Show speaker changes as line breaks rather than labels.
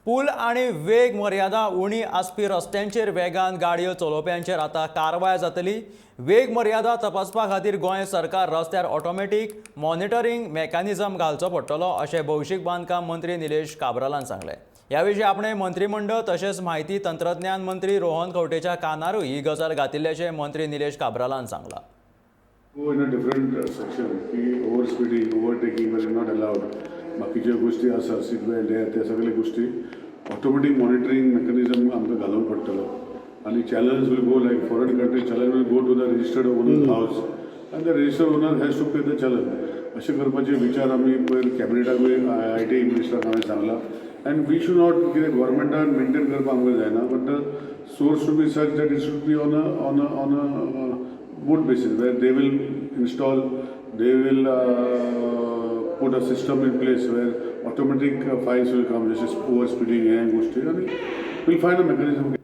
पूल आणि वेग मर्यादा उणी आसपी रस्त्यांचेर वेगान गाडयो चलोवप्यांचेर आता कारवाय जातली। वेग मर्यादा तपासपा खातीर गोंय सरकार रस्त्यार ऑटोमॅटिक मॉनिटरिंग मेकॅनिझम घालचो पडटलो अशें भौशीक बांदकाम मंत्री निलेश काब्रालान सांगलें। ह्या विशीं आपणे मंत्रिमंडळ तशेंच माहिती तंत्रज्ञान मंत्री रोहन खंवटेच्या कानारूय ही गजाल घातिल्ल्याचें मंत्री निलेश काब्रालान सांगलां।
Go in a different section की over speeding overtaking were not allowed बाकीच्या गोष्टी आसा सीट बेल्ट हे त्या सगळ्या गोष्टी ऑटोमॅटिक मॉनिटरिंग मेकॅनिझम आमकां घालूंक पडटलो आनी challenge will go like foreign country challenge will go to the registered owner house आनी the registered owner has to pay the challenge अशें करपाचे विचार आमी पयर कॅबिनेटाक IT मिनिस्टराक हांवें सांगला एंड वी शूड नॉट कितें गोवोरमेंटान मेंटेन करपाक आमकां जायना but the source should be such that it should be on a good basis where they will install, they will put a system in place where automatic fines will come, just over speeding and we'll find a mechanism.